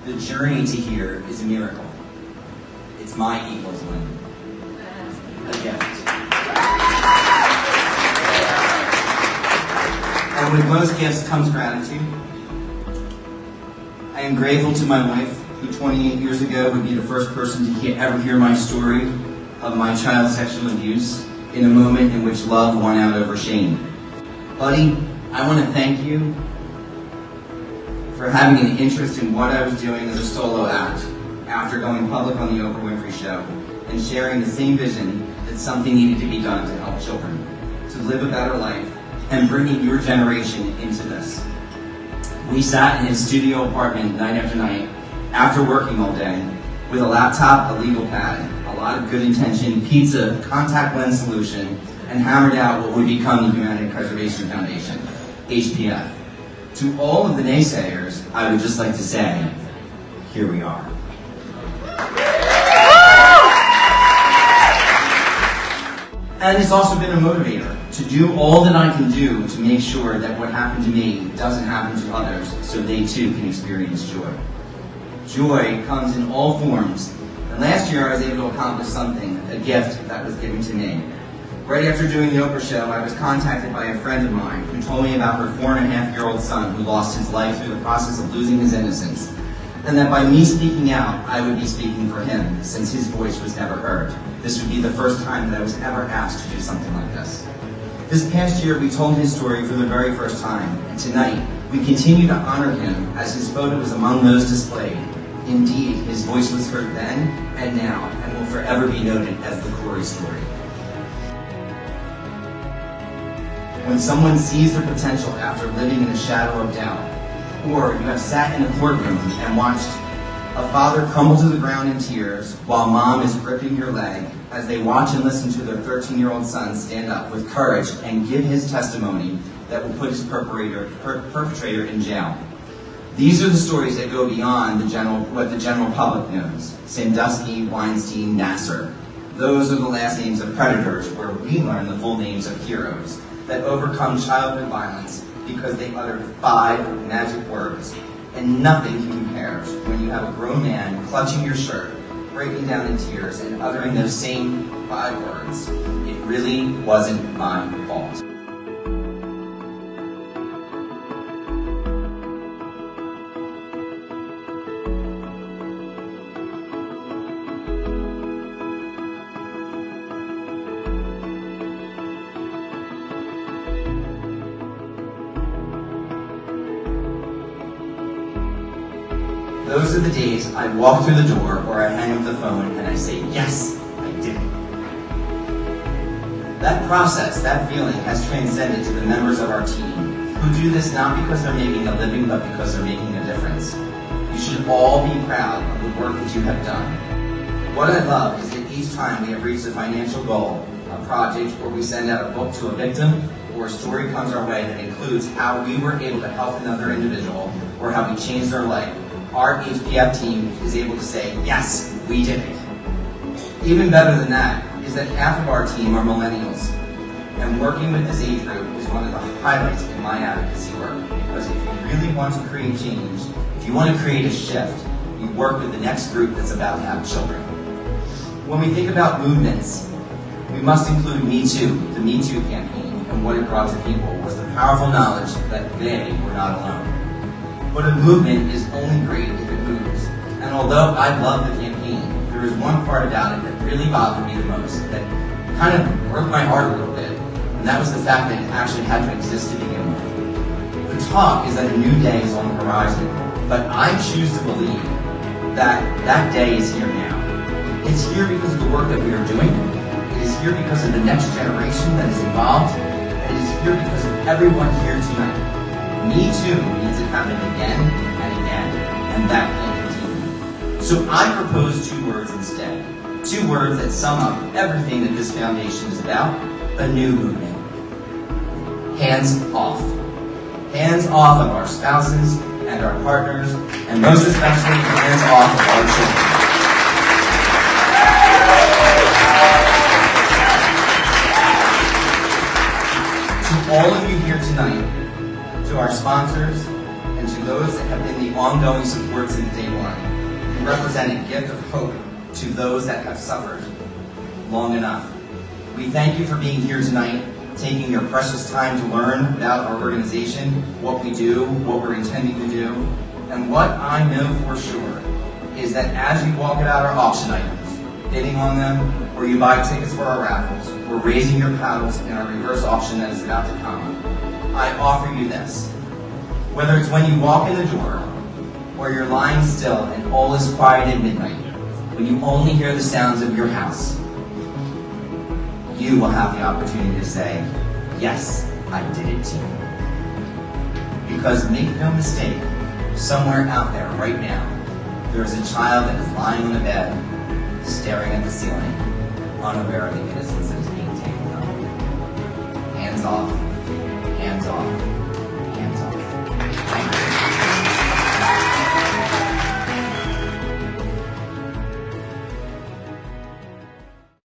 The journey to here is a miracle. It's my equals win. A gift. And with most gifts comes gratitude. I am grateful to my wife, who 28 years ago would be the first person to ever hear my story of my child's sexual abuse in a moment in which love won out over shame. Buddy, I want to thank you for having an interest in what I was doing as a solo act after going public on the Oprah Winfrey Show and sharing the same vision that something needed to be done to help children, to live a better life, and bringing your generation into this. We sat in his studio apartment night after night, after working all day, with a laptop, a legal pad, a lot of good intention, pizza, contact lens solution, and hammered out what would become the Humanity Preservation Foundation, HPF. To all of the naysayers, I would just like to say, here we are. And it's also been a motivator to do all that I can do to make sure that what happened to me doesn't happen to others so they too can experience joy. Joy comes in all forms, and last year I was able to accomplish something, a gift that was given to me. Right after doing the Oprah Show, I was contacted by a friend of mine who told me about her 4.5-year-old son who lost his life through the process of losing his innocence, and that by me speaking out, I would be speaking for him, since his voice was never heard. This would be the first time that I was ever asked to do something like this. This past year, we told his story for the very first time, and tonight, we continue to honor him as his photo is among those displayed. Indeed, his voice was heard then and now, and will forever be noted as the Corey story. When someone sees their potential after living in a shadow of doubt, or you have sat in a courtroom and watched a father crumble to the ground in tears while mom is gripping your leg as they watch and listen to their 13-year-old son stand up with courage and give his testimony that will put his perpetrator in jail. These are the stories that go beyond what the general public knows. Sandusky, Weinstein, Nassar. Those are the last names of predators where we learn the full names of heroes that overcome childhood violence because they uttered 5 magic words. And nothing compares when you have a grown man clutching your shirt, breaking down in tears, and uttering those same 5 words. It really wasn't my fault. Those are the days I walk through the door or I hang up the phone and I say, yes, I did it. That process, that feeling has transcended to the members of our team who do this not because they're making a living, but because they're making a difference. You should all be proud of the work that you have done. What I love is that each time we have reached a financial goal, a project, or we send out a book to a victim, or a story comes our way that includes how we were able to help another individual or how we changed their life, our HPF team is able to say, yes, we did it. Even better than that is that half of our team are millennials. And working with this age group is one of the highlights in my advocacy work, because if you really want to create change, if you want to create a shift, you work with the next group that's about to have children. When we think about movements, we must include Me Too, the Me Too campaign, and what it brought to people was the powerful knowledge that they were not alone. But a movement is only great if it moves. And although I love the campaign, there is one part about it that really bothered me the most, that kind of broke my heart a little bit, and that was the fact that it actually had to exist to begin with. The talk is that a new day is on the horizon, but I choose to believe that that day is here now. It's here because of the work that we are doing. It is here because of the next generation that is involved. And it is here because of everyone here tonight. Me Too needs to happen again and again, and that can't continue. So I propose 2 words instead. 2 words that sum up everything that this foundation is about, a new movement. Hands off. Hands off of our spouses and our partners, and most especially hands off of our children. To all of you here tonight, to our sponsors, and to to those that have been the ongoing support since day one. You represent a gift of hope to those that have suffered long enough. We thank you for being here tonight, taking your precious time to learn about our organization, what we do, what we're intending to do. And what I know for sure is that as you walk out our auction items, bidding on them, or you buy tickets for our raffles, or raising your paddles in our reverse auction that is about to come, I offer you this. Whether it's when you walk in the door, or you're lying still and all is quiet at midnight, when you only hear the sounds of your house, you will have the opportunity to say, yes, I did it too. Because make no mistake, somewhere out there right now, there is a child that is lying on the bed, staring at the ceiling, unaware of the innocence that is being taken from them. Hands off.